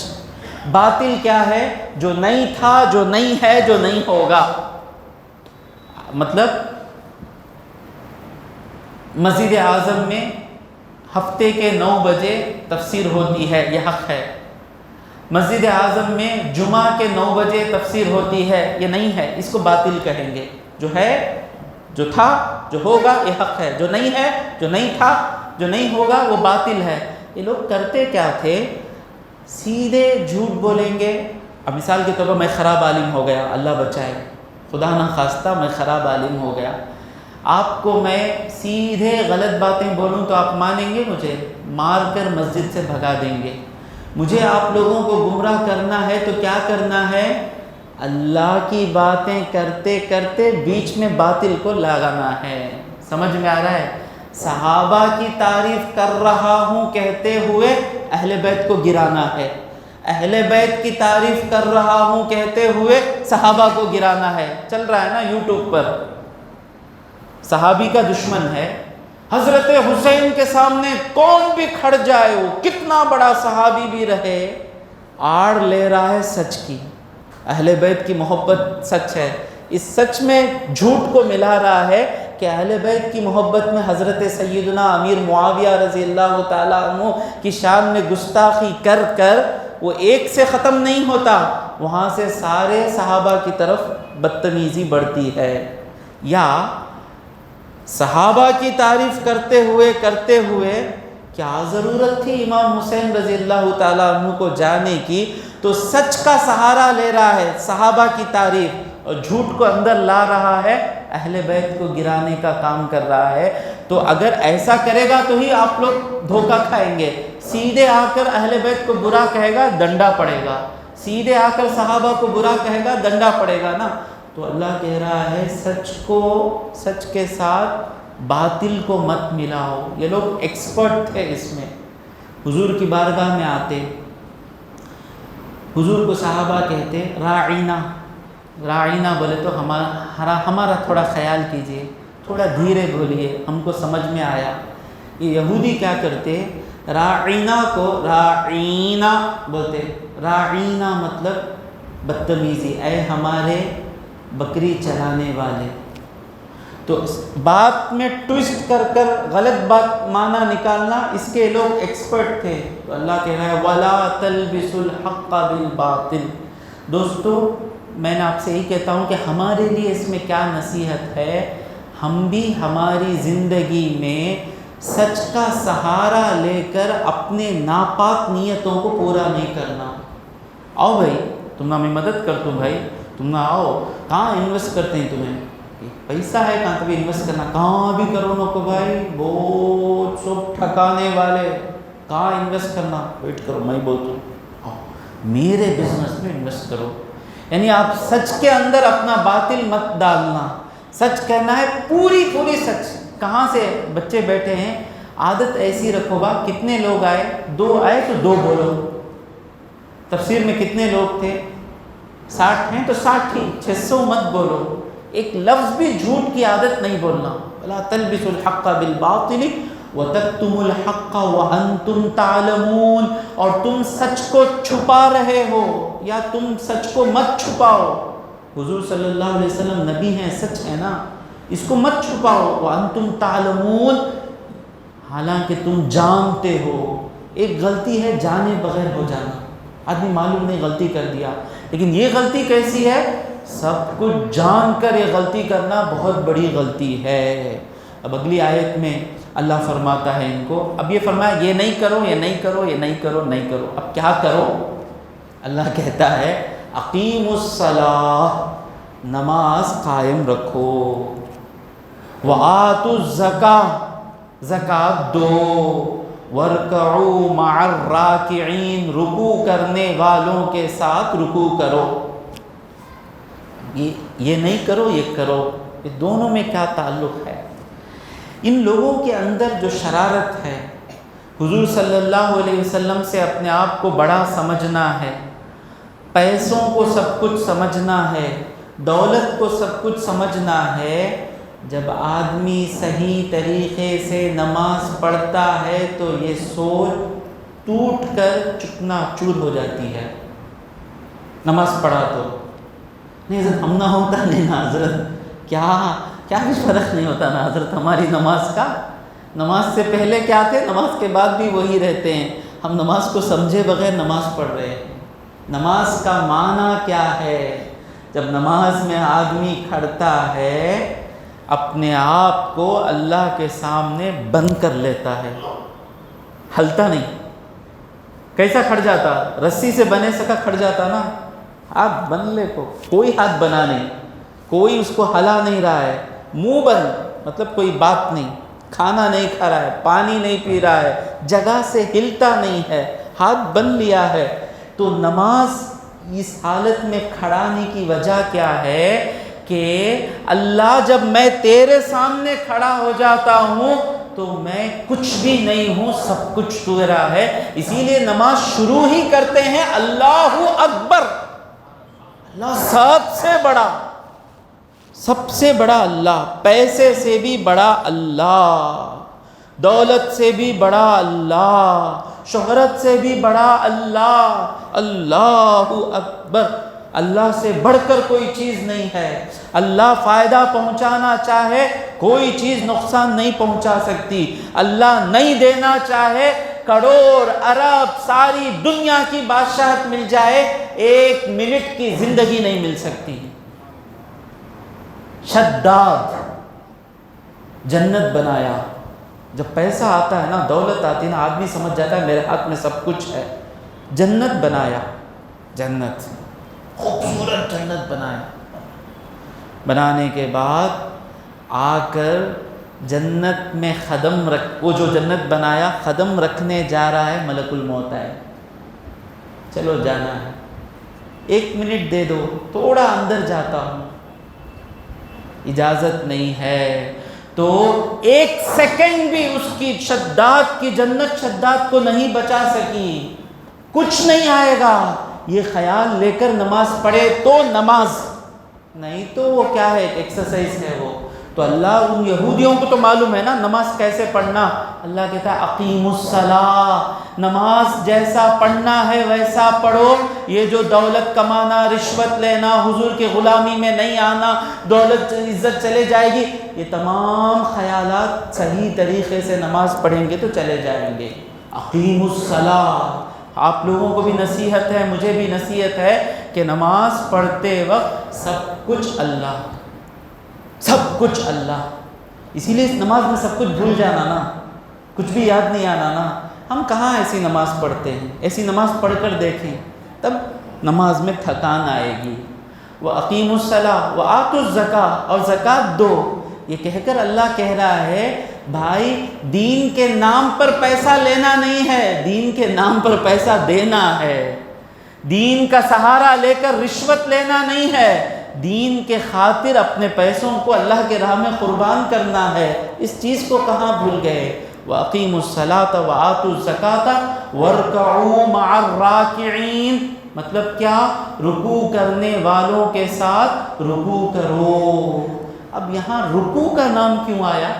باطل کیا ہے؟ جو نہیں تھا، جو نہیں ہے، جو نہیں ہوگا۔ مطلب مسجد اعظم میں ہفتے کے 9 بجے تفسیر ہوتی ہے، یہ حق ہے۔ مسجد اعظم میں جمعہ کے 9 بجے تفسیر ہوتی ہے، یہ نہیں ہے، اس کو باطل کہیں گے۔ جو ہے، جو تھا، جو ہوگا، یہ حق ہے۔ جو نہیں ہے، جو نہیں تھا، جو نہیں ہوگا، وہ باطل ہے۔ یہ لوگ کرتے کیا تھے؟ سیدھے جھوٹ بولیں گے۔ اب مثال کے طور پر میں خراب عالم ہو گیا، اللہ بچائے، خدا نہ خواستہ میں خراب عالم ہو گیا، آپ کو میں سیدھے غلط باتیں بولوں تو آپ مانیں گے؟ مجھے مار کر مسجد سے بھگا دیں گے۔ مجھے آپ لوگوں کو گمراہ کرنا ہے تو کیا کرنا ہے؟ اللہ کی باتیں کرتے کرتے بیچ میں باطل کو لگانا ہے۔ سمجھ میں آ رہا ہے؟ صحابہ کی تعریف کر رہا ہوں کہتے ہوئے اہل بیت کو گرانا ہے، اہل بیت کی تعریف کر رہا ہوں کہتے ہوئے صحابہ کو گرانا ہے۔ چل رہا ہے نا یوٹیوب پر، صحابی کا دشمن ہے، حضرت حسین کے سامنے کون بھی کھڑ جائے، وہ کتنا بڑا صحابی بھی رہے، آڑ لے رہا ہے سچ کی، اہل بیت کی محبت سچ ہے، اس سچ میں جھوٹ کو ملا رہا ہے کہ اہل بیت کی محبت میں حضرت سیدنا امیر معاویہ رضی اللہ تعالیٰ عنہ کی شان میں گستاخی کر کر وہ ایک سے ختم نہیں ہوتا، وہاں سے سارے صحابہ کی طرف بدتمیزی بڑھتی ہے۔ یا صحابہ کی تعریف کرتے ہوئے کیا ضرورت تھی امام حسین رضی اللہ تعالیٰ عنہ کو جانے کی؟ تو سچ کا سہارا لے رہا ہے، صحابہ کی تعریف، اور جھوٹ کو اندر لا رہا ہے، اہل بیت کو گرانے کا کام کر رہا ہے۔ تو اگر ایسا کرے گا تو ہی آپ لوگ دھوکہ کھائیں گے۔ سیدھے آ کر اہل بیت کو برا کہے گا، ڈنڈا پڑے گا، سیدھے آ کر صحابہ کو برا کہے گا، ڈنڈا پڑے گا نا۔ تو اللہ کہہ رہا ہے سچ کے ساتھ باطل کو مت ملاؤ۔ یہ لوگ ایکسپرٹ تھے اس میں۔ حضور کی بارگاہ میں آتے، حضور کو صحابہ کہتے راعینا بولے تو ہمارا تھوڑا خیال کیجئے، تھوڑا دھیرے بولیے، ہم کو سمجھ میں آیا۔ یہ یہودی کیا کرتے؟ راعینا کو راعینا بولتے، راعینا مطلب بدتمیزی، اے ہمارے بکری چرانے والے۔ تو بات میں ٹویسٹ کر کر غلط بات معنی نکالنا، اس کے لوگ ایکسپرٹ تھے۔ تو اللہ کہہ رہا ہے وَلَا تَلْبِسُ الْحَقَّ بِالْبَاطِلِ۔ دوستو، میں نے آپ سے یہی کہتا ہوں کہ ہمارے لیے اس میں کیا نصیحت ہے؟ ہم بھی ہماری زندگی میں سچ کا سہارا لے کر اپنے ناپاک نیتوں کو پورا نہیں کرنا۔ آؤ بھائی، تم نہ میں مدد کر دوں، بھائی تم نہ آؤ، کہاں انویسٹ کرتے ہیں تمہیں؟ پیسہ ہے کہاں تبھی انویسٹ کرنا، کہاں بھی کرو نہ کو بھائی، بہت سب ٹھکانے والے، کہاں انویسٹ کرنا؟ ویٹ کرو، میں بولتا ہوں میرے بزنس میں انویسٹ کرو۔ یعنی آپ سچ کے اندر اپنا باطل مت ڈالنا، سچ کہنا ہے، پوری سچ۔ کہاں سے بچے بیٹھے ہیں، عادت ایسی رکھو گا، کتنے لوگ آئے؟ 2 آئے تو 2 بولو۔ تفسیر میں کتنے لوگ تھے؟ 60 ہیں تو 60 ہی، 600 مت بولو۔ ایک لفظ بھی جھوٹ کی عادت نہیں بولنا۔ وَلَا تَلْبِسُوا الْحَقَّ بِالْبَاطِلِ وَتَكْتُمُوا الْحَقَّ وَأَنْتُمْ تَعْلَمُونَ، اور تم سچ کو چھپا رہے ہو، یا تم سچ کو مت چھپاؤ۔ حضور صلی اللہ علیہ وسلم نبی ہیں، سچ ہے نا، اس کو مت چھپاؤ۔ وَأَنْتُمْ تَعْلَمُونَ، حالانکہ تم جانتے ہو۔ ایک غلطی ہے جانے بغیر ہو جانا، آدمی معلوم نہیں غلطی کر دیا، لیکن یہ غلطی کیسی ہے؟ سب کچھ جان کر یہ غلطی کرنا بہت بڑی غلطی ہے۔ اب اگلی آیت میں اللہ فرماتا ہے ان کو، اب یہ فرمایا یہ نہیں کرو، یہ نہیں کرو، یہ نہیں کرو، نہیں کرو، اب کیا کرو؟ اللہ کہتا ہے اقیموا الصلاۃ، نماز قائم رکھو، وآتوا الزکاۃ، زکوٰۃ دو، وارکعوا مع الراکعین، رکوع کرنے والوں کے ساتھ رکوع کرو۔ یہ نہیں کرو، یہ کرو، یہ دونوں میں کیا تعلق ہے؟ ان لوگوں کے اندر جو شرارت ہے، حضور صلی اللہ علیہ وسلم سے اپنے آپ کو بڑا سمجھنا ہے، پیسوں کو سب کچھ سمجھنا ہے، دولت کو سب کچھ سمجھنا ہے، جب آدمی صحیح طریقے سے نماز پڑھتا ہے تو یہ سوچ ٹوٹ کر چکنا چور ہو جاتی ہے۔ نماز پڑھا تو نہیں حضرت ہم نہ ہوتا، نہیں نا حضرت، کیا بھی فرق نہیں ہوتا نا حضرت ہماری نماز کا۔ نماز سے پہلے کیا تھے، نماز کے بعد بھی وہی رہتے ہیں۔ ہم نماز کو سمجھے بغیر نماز پڑھ رہے ہیں۔ نماز کا معنی کیا ہے؟ جب نماز میں آدمی کھڑتا ہے، اپنے آپ کو اللہ کے سامنے بند کر لیتا ہے، ہلتا نہیں۔ کیسا کھڑ جاتا؟ رسی سے بنے سکا کھڑ جاتا نا، ہاتھ بن لے کو، کوئی ہاتھ بنا نہیں، کوئی اس کو ہلا نہیں رہا ہے، منہ بند، مطلب کوئی بات نہیں، کھانا نہیں کھا رہا ہے، پانی نہیں پی رہا ہے، جگہ سے ہلتا نہیں ہے، ہاتھ بن لیا ہے۔ تو نماز اس حالت میں کھڑانے کی وجہ کیا ہے کہ اللہ جب میں تیرے سامنے کھڑا ہو جاتا ہوں تو میں کچھ بھی نہیں ہوں، سب کچھ تیرا ہے۔ اسی لیے نماز شروع ہی کرتے ہیں اللہ اکبر، اللہ سب سے بڑا اللہ، پیسے سے بھی بڑا اللہ، دولت سے بھی بڑا اللہ، شہرت سے بھی بڑا اللہ، اللہ اکبر۔ اللہ سے بڑھ کر کوئی چیز نہیں ہے۔ اللہ فائدہ پہنچانا چاہے کوئی چیز نقصان نہیں پہنچا سکتی۔ اللہ نہیں دینا چاہے کروڑ ارب ساری دنیا کی بادشاہت مل جائے، 1 منٹ کی زندگی نہیں مل سکتی۔ شداد جنت بنایا۔ جب پیسہ آتا ہے نا، دولت آتی ہے نا، آدمی سمجھ جاتا ہے میرے ہاتھ میں سب کچھ ہے۔ جنت بنایا، جنت خوبصورت جنت بنایا۔ بنانے کے بعد آ کر جنت میں خدم وہ جو جنت بنایا خدم رکھنے جا رہا ہے، ملک الموت ہے، چلو جانا ہے، 1 منٹ دے دو، تھوڑا اندر جاتا ہوں، اجازت نہیں ہے۔ تو 1 سیکنڈ بھی اس کی شداد کی جنت شداد کو نہیں بچا سکی، کچھ نہیں آئے گا۔ یہ خیال لے کر نماز پڑھے تو نماز، نہیں تو وہ کیا ہے، ایکسرسائز ہے وہ۔ تو اللہ ان یہودیوں کو تو معلوم ہے نا نماز کیسے پڑھنا۔ اللہ کہتا ہے اقیموا الصلاۃ، نماز جیسا پڑھنا ہے ویسا پڑھو۔ یہ جو دولت کمانا، رشوت لینا، حضور کی غلامی میں نہیں آنا، دولت عزت چلے جائے گی، یہ تمام خیالات صحیح طریقے سے نماز پڑھیں گے تو چلے جائیں گے۔ اقیموا الصلاۃ، آپ لوگوں کو بھی نصیحت ہے، مجھے بھی نصیحت ہے کہ نماز پڑھتے وقت سب کچھ اللہ، سب کچھ اللہ۔ اسی لیے اس نماز میں سب کچھ بھول جانا نا، کچھ بھی یاد نہیں آنا نا۔ ہم کہاں ایسی نماز پڑھتے ہیں؟ ایسی نماز پڑھ کر دیکھیں، تب نماز میں تھکان آئے گی۔ وَأَقِيمُوا الصَّلَاةَ وَآتُوا الزَّكَاةَ، اور زکوٰۃ دو۔ یہ کہہ کر اللہ کہہ رہا ہے بھائی دین کے نام پر پیسہ لینا نہیں ہے، دین کے نام پر پیسہ دینا ہے۔ دین کا سہارا لے کر رشوت لینا نہیں ہے، دین کے خاطر اپنے پیسوں کو اللہ کے راہ میں قربان کرنا ہے۔ اس چیز کو کہاں بھول گئے؟ وَأَقِيمُوا الصَّلَاةَ وَآتُوا الزَّكَاةَ وَارْكَعُوا مَعَ الرَّاكِعِينَ، مطلب کیا؟ رکوع کرنے والوں کے ساتھ رکوع کرو۔ اب یہاں رکوع کا نام کیوں آیا؟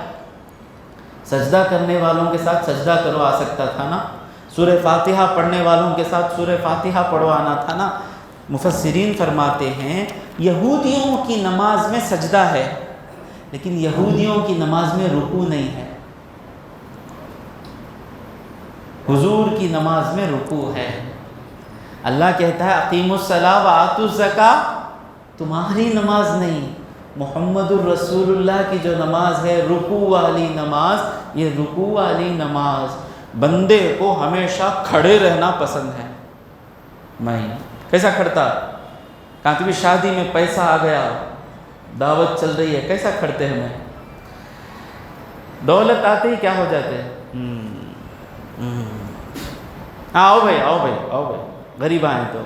سجدہ کرنے والوں کے ساتھ سجدہ کرو آ سکتا تھا نا، سورہ فاتحہ پڑھنے والوں کے ساتھ سورہ فاتحہ پڑھو آنا تھا نا۔ مفسرین فرماتے ہیں یہودیوں کی نماز میں سجدہ ہے، لیکن یہودیوں کی نماز میں رکوع نہیں ہے، حضور کی نماز میں رکوع ہے۔ اللہ کہتا ہے اقیموا الصلاۃ وآتوا الزکاۃ، تمہاری نماز نہیں، محمد الرسول اللہ کی جو نماز ہے رکوع والی نماز، یہ رکوع والی نماز بندے کو ہمیشہ کھڑے رہنا پسند ہے۔ میں کیسا کھڑتا؟ کہاں بھی شادی میں پیسہ آ گیا، دعوت چل رہی ہے، کیسا کھڑتے ہیں؟ میں دولت آتے ہی کیا ہو جاتے ہیں؟ آؤ بھائی آؤ بھائی آؤ بھائی، غریب آئے تو،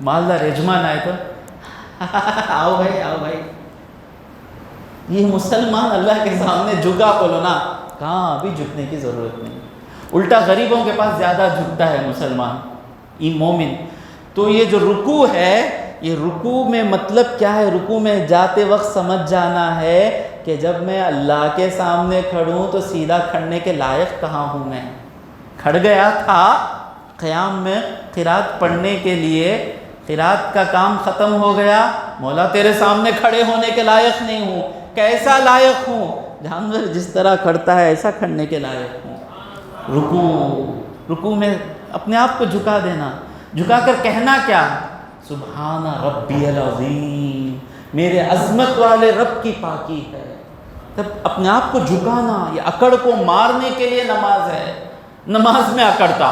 مالدار یجمان آئے تو آؤ بھائی آؤ بھائی. یہ مسلمان اللہ کے سامنے جھکا بولو نا, کہاں ابھی جھکنے کی ضرورت نہیں. الٹا غریبوں کے پاس زیادہ جھکتا ہے مسلمان, یہ مومن. تو یہ جو رکوع ہے, یہ رکوع میں مطلب کیا ہے؟ رکوع میں جاتے وقت سمجھ جانا ہے کہ جب میں اللہ کے سامنے کھڑوں تو سیدھا کھڑنے کے لائق کہاں ہوں. میں کھڑ گیا تھا قیام میں قرات پڑھنے کے لیے, قرات کا کام ختم ہو گیا, مولا تیرے سامنے کھڑے ہونے کے لائق نہیں ہوں. کیسا لائق ہوں؟ جانور جس طرح کھڑتا ہے ایسا کھڑنے کے لائق ہوں. رکوع میں اپنے آپ کو جھکا دینا, جھکا کر کہنا کیا؟ سبحان ربی العظیم, میرے عظمت والے رب کی پاکی ہے. تب اپنے آپ کو جھکانا, یہ اکڑ کو مارنے کے لیے نماز ہے. نماز میں اکڑتا,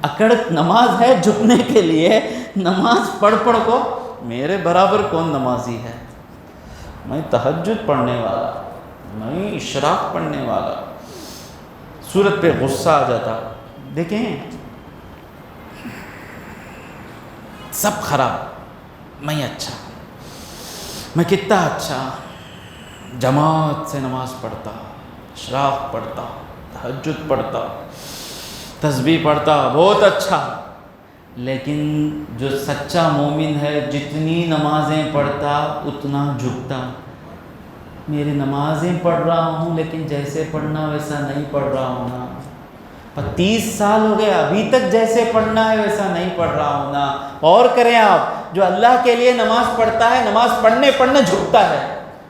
اکڑ نماز ہے جھکنے کے لیے. نماز پڑھ کو میرے برابر کون نمازی ہے؟ میں تہجد پڑھنے والا, میں اشراق پڑھنے والا. سورت پہ غصہ آ جاتا. دیکھیں سب خراب, میں اچھا, میں کتنا اچھا, جماعت سے نماز پڑھتا, اشراق پڑھتا, تہجد پڑھتا, تسبیح پڑھتا, بہت اچھا. لیکن جو سچا مومن ہے جتنی نمازیں پڑھتا اتنا جھکتا. میری نمازیں پڑھ رہا ہوں لیکن جیسے پڑھنا ویسا نہیں پڑھ رہا ہوں نا. 30 سال ہو گئے ابھی تک جیسے پڑھنا ہے ویسا نہیں پڑھ رہا ہوں نا. اور کریں آپ, جو اللہ کے لیے نماز پڑھتا ہے, نماز پڑھنے جھکتا ہے,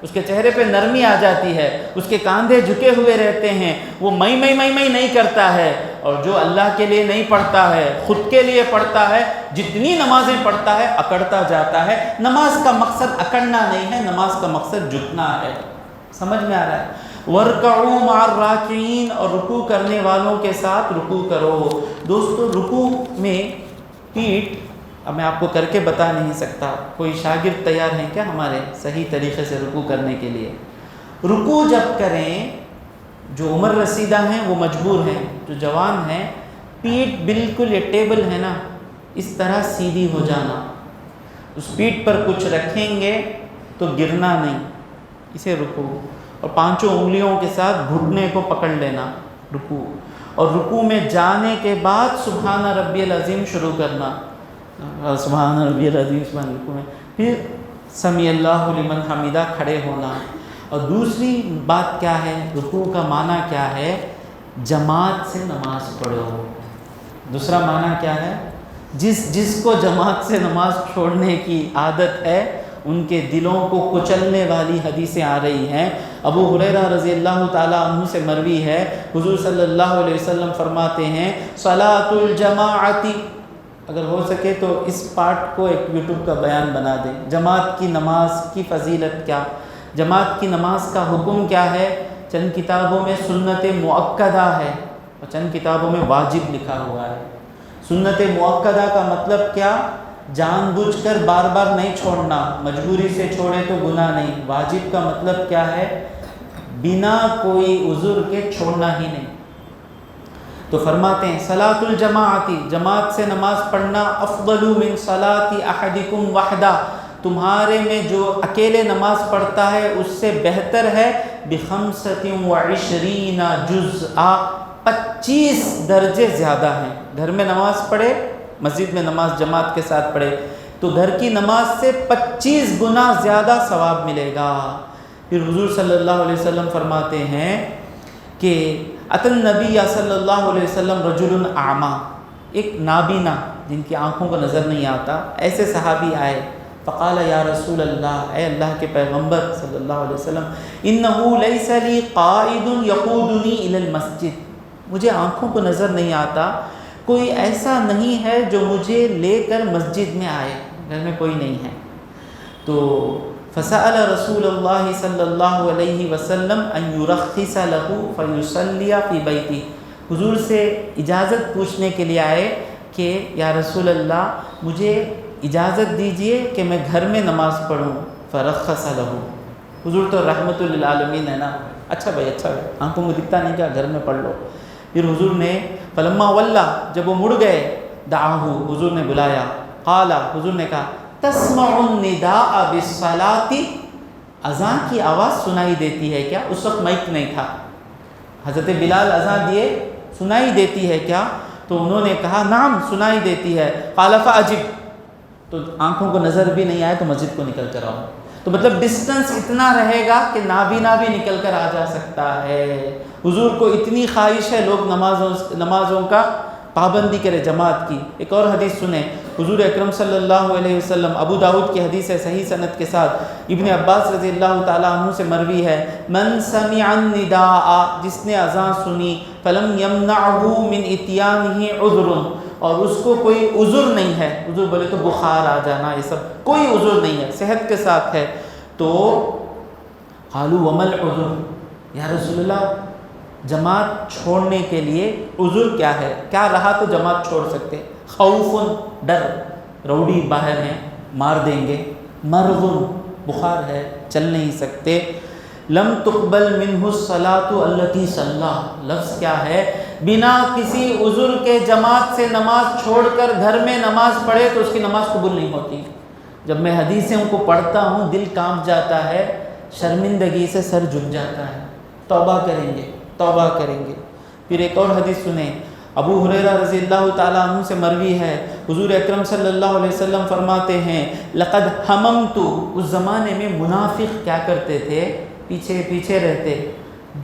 اس کے چہرے پہ نرمی آ جاتی ہے, اس کے کاندھے جھکے ہوئے رہتے ہیں, وہ میں نہیں کرتا ہے. اور جو اللہ کے لیے نہیں پڑھتا ہے, خود کے لیے پڑھتا ہے, جتنی نمازیں پڑھتا ہے اکڑتا جاتا ہے. نماز کا مقصد اکڑنا نہیں ہے, نماز کا مقصد جھکنا ہے. سمجھ میں آ رہا ہے؟ وَارْكَعُوا مَعَ الرَّاكِعِينَ, اور رکوع کرنے والوں کے ساتھ رکوع کرو. دوستو رکوع میں پیٹھ, اب میں آپ کو کر کے بتا نہیں سکتا. کوئی شاگرد تیار ہیں کیا ہمارے صحیح طریقے سے رکوع کرنے کے لیے؟ رکوع جب کریں, جو عمر رسیدہ ہیں وہ مجبور ہیں, جو جوان ہیں پیٹھ بالکل یہ ٹیبل ہے نا اس طرح سیدھی ہو جانا. اس پیٹھ پر کچھ رکھیں گے تو گرنا نہیں, اسے رکوع. اور 5 انگلیوں کے ساتھ گھٹنے کو پکڑ لینا, رکوع. اور رکوع میں جانے کے بعد سبحان ربی العظیم شروع کرنا, سبحان ربی العظیم سبحان رکوع میں, پھر سمیع اللہ لمن حمیدہ کھڑے ہونا. اور دوسری بات کیا ہے, رکوع کا معنی کیا ہے؟ جماعت سے نماز پڑھو. دوسرا معنی کیا ہے؟ جس کو جماعت سے نماز چھوڑنے کی عادت ہے ان کے دلوں کو کچلنے والی حدیثیں آ رہی ہیں. ابو ہریرہ رضی اللہ تعالیٰ عنہ سے مروی ہے, حضور صلی اللہ علیہ وسلم فرماتے ہیں صلاۃ الجماعتی, اگر ہو سکے تو اس پارٹ کو ایک یوٹیوب کا بیان بنا دیں. جماعت کی نماز کی فضیلت کیا, جماعت کی نماز کا حکم کیا ہے؟ چند کتابوں میں سنت مؤکدہ ہے اور چند کتابوں میں واجب لکھا ہوا ہے. سنت مؤکدہ کا مطلب کیا؟ جان بوجھ کر بار بار نہیں چھوڑنا, مجبوری سے چھوڑے تو گناہ نہیں. واجب کا مطلب کیا ہے؟ بنا کوئی عذر کے چھوڑنا ہی نہیں. تو فرماتے ہیں صلاۃ الجماعتی, جماعت سے نماز پڑھنا, افضل من صلاۃ احدکم وحدہ, تمہارے میں جو اکیلے نماز پڑھتا ہے اس سے بہتر ہے ب25 جزءا, 25 درجے زیادہ ہیں. گھر میں نماز پڑھے, مسجد میں نماز جماعت کے ساتھ پڑھے تو گھر کی نماز سے 25 گنا زیادہ ثواب ملے گا. پھر حضور صلی اللہ علیہ وسلم فرماتے ہیں کہ اتى النبی صلی اللہ علیہ وسلم رجل اعمی, ایک نابینا جن کی آنکھوں کو نظر نہیں آتا, ایسے صحابی آئے. فقال یا رسول اللہ, اے اللہ کے پیغمبر صلی اللہ علیہ وسلم, انه ليس لي قائد يقودني الى المسجد, مجھے آنکھوں کو نظر نہیں آتا, کوئی ایسا نہیں ہے جو مجھے لے کر مسجد میں آئے, گھر میں کوئی نہیں ہے. تو فسأل رسول اللہ صلی اللہ علیہ وسلم ان يرخص له فيصلي في بيته, حضور سے اجازت پوچھنے کے لیے آئے کہ یا رسول اللہ مجھے اجازت دیجئے کہ میں گھر میں نماز پڑھوں. فرخص له, حضور تو رحمت للعالمین ہے نا, اچھا بھائی آنکھوں کو دکھتا نہیں کیا, گھر میں پڑھ لو. پھر حضور نے فلما ولا, جب وہ مڑ گئے, دعاہ, حضور نے بلایا. قال, حضور نے کہا تسمع النداء بالصلاۃ، اذان کی آواز سنائی دیتی ہے کیا؟ اس وقت مائک نہیں تھا، حضرت بلال اذان دیے، سنائی دیتی ہے کیا؟ تو انہوں نے کہا نعم سنائی دیتی ہے۔ قال فاجب، تو آنکھوں کو نظر بھی نہیں آئے تو مسجد کو نکل کر آؤ۔ تو مطلب ڈسٹنس اتنا رہے گا کہ نابینا بھی نکل کر آ جا سکتا ہے۔ حضور کو اتنی خواہش ہے لوگ نمازوں کا پابندی کرے، جماعت کی۔ ایک اور حدیث سنیں، حضور اکرم صلی اللہ علیہ وسلم، ابو داؤد کی حدیث ہے صحیح سند کے ساتھ، ابن عباس رضی اللہ تعالیٰ عنہ سے مروی ہے، من سمع النداء، جس نے اذان سنی، فلم یمنعہ من اتیانہ عذر، اور اس کو کوئی عذر نہیں ہے، عذر بولے تو بخار آ جانا، یہ سب کوئی عذر نہیں ہے، صحت کے ساتھ ہے، تو قالوا وما العذر، یا رسول اللہ جماعت چھوڑنے کے لیے عذر کیا ہے؟ کیا رہا تو جماعت چھوڑ سکتے؟ خوف، ڈر، روڈی باہر ہیں مار دیں گے، مرض، بخار ہے چل نہیں سکتے، لم تقبل منہ الصلاۃ التی صلی، لفظ کیا ہے؟ بنا کسی عذر کے جماعت سے نماز چھوڑ کر گھر میں نماز پڑھے تو اس کی نماز قبول نہیں ہوتی۔ جب میں حدیثیں ان کو پڑھتا ہوں دل کانپ جاتا ہے، شرمندگی سے سر جھک جاتا ہے۔ توبہ کریں گے، توبہ کریں گے۔ پھر ایک اور حدیث سنیں، ابو ہریرہ رضی اللہ تعالیٰ عنہ سے مروی ہے، حضور اکرم صلی اللہ علیہ وسلم فرماتے ہیں لقد ہممت، اس زمانے میں منافق کیا کرتے تھے؟ پیچھے پیچھے رہتے،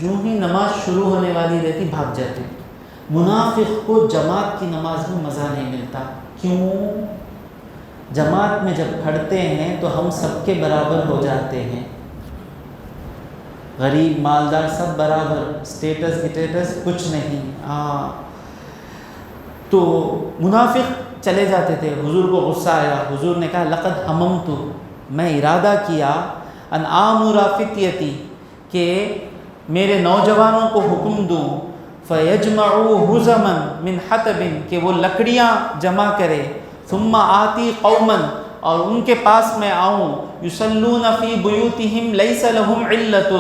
جو ہی نماز شروع ہونے والی رہتی بھاگ جاتے۔ منافق کو جماعت کی نماز میں مزہ نہیں ملتا، کیوں؟ جماعت میں جب پڑھتے ہیں تو ہم سب کے برابر ہو جاتے ہیں، غریب مالدار سب برابر، اسٹیٹس کچھ نہیں۔ تو منافق چلے جاتے تھے، حضور کو غصہ آیا، حضور نے کہا لقد ہممت، میں ارادہ کیا، ان آمر فتیتی، کہ میرے نوجوانوں کو حکم دوں، فیجمعوا حزما من حطب، کہ وہ لکڑیاں جمع کرے، ثم آتی قوما، اور ان کے پاس میں آؤں، یصلون فی بیوتہم لیس لہم علت،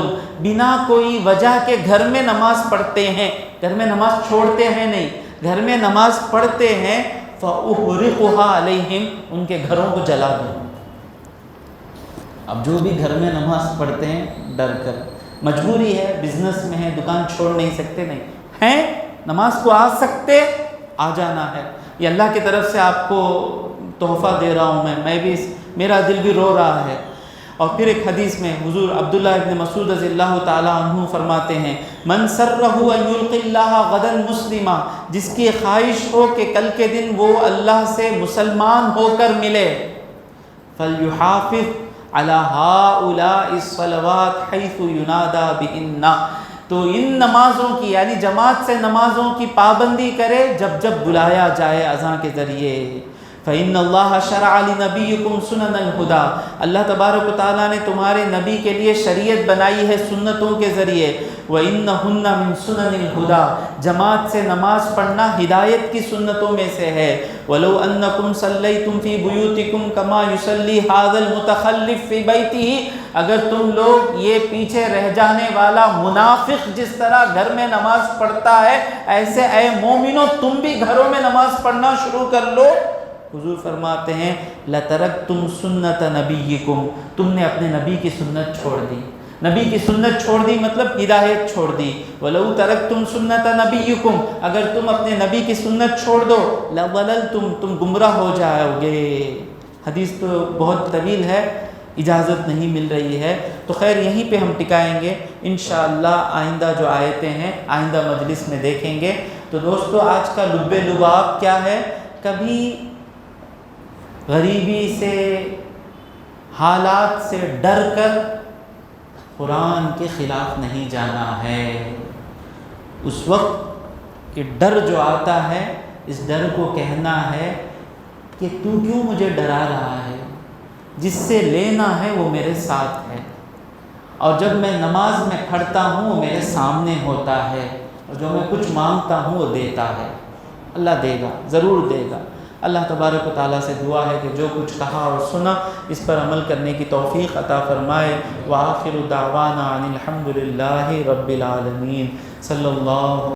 بنا کوئی وجہ کے گھر میں نماز پڑھتے ہیں، گھر میں نماز چھوڑتے ہیں نہیں، گھر میں نماز پڑھتے ہیں، فاحرقها علیہم، ان کے گھروں کو جلا دوں۔ اب جو بھی گھر میں نماز پڑھتے ہیں ڈر کر، مجبوری ہے، بزنس میں ہے، دکان چھوڑ نہیں سکتے، نہیں ہیں، نماز کو آ سکتے آ جانا ہے، یہ اللہ کی طرف سے آپ کو تحفہ دے رہا ہوں میں بھی، میرا دل بھی رو رہا ہے۔ اور پھر ایک حدیث میں حضور عبداللہ ابن مسعود رضی اللہ تعالیٰ عنہ فرماتے ہیں من سرہ ان یلقی اللہ غدا مسلما، جس کی خواہش ہو کہ کل کے دن وہ اللہ سے مسلمان ہو کر ملے، فلیحافظ علی ہؤلاء الصلوات حیث ینادی بہن، تو ان نمازوں کی یعنی جماعت سے نمازوں کی پابندی کرے جب جب بلایا جائے اذان کے ذریعے۔ فإن اللہ شرع لنبیکم سنن الہدی، اللہ تبارک و تعالیٰ نے تمہارے نبی کے لیے شریعت بنائی ہے سنتوں کے ذریعے، وإنہن من سنن الہدی، جماعت سے نماز پڑھنا ہدایت کی سنتوں میں سے ہے۔ ولو انکم صلیتم فی بیوتکم کما یصلی ھذا المتخلف فی بیتہ، اگر تم لوگ یہ پیچھے رہ جانے والا منافق جس طرح گھر میں نماز پڑھتا ہے، ایسے اے مومنو تم بھی گھروں میں نماز پڑھنا شروع کر لو۔ حضور فرماتے ہیں لَتَرَكْتُمْ سُنَّةَ نَبِيِّكُمْ، تم نے اپنے نبی کی سنت چھوڑ دی، نبی کی سنت چھوڑ دی مطلب ہدایت چھوڑ دی۔ وَلَوْ تَرَكْتُمْ سُنَّةَ نَبِيِّكُمْ، اگر تم اپنے نبی کی سنت چھوڑ دو، لَضَلَلْتُمْ، تم گمراہ ہو جاؤ گے۔ حدیث تو بہت طویل ہے، اجازت نہیں مل رہی ہے، تو خیر یہیں پہ ہم ٹکائیں گے، انشاءاللہ آئندہ جو آیتیں ہیں آئندہ مجلس میں دیکھیں گے۔ تو دوستو آج کا لب لباب کیا ہے؟ کبھی غریبی سے، حالات سے ڈر کر قرآن کے خلاف نہیں جانا ہے۔ اس وقت کہ ڈر جو آتا ہے، اس ڈر کو کہنا ہے کہ تو کیوں مجھے ڈرا رہا ہے، جس سے لینا ہے وہ میرے ساتھ ہے، اور جب میں نماز میں کھڑتا ہوں وہ میرے سامنے ہوتا ہے، اور جو میں کچھ مانگتا ہوں وہ دیتا ہے۔ اللہ دے گا، ضرور دے گا۔ اللہ تبارک و تعالیٰ سے دعا ہے کہ جو کچھ کہا اور سنا اس پر عمل کرنے کی توفیق عطا فرمائے۔ وآخر دعوانا ان الحمد للہ رب العالمین، صلی اللہ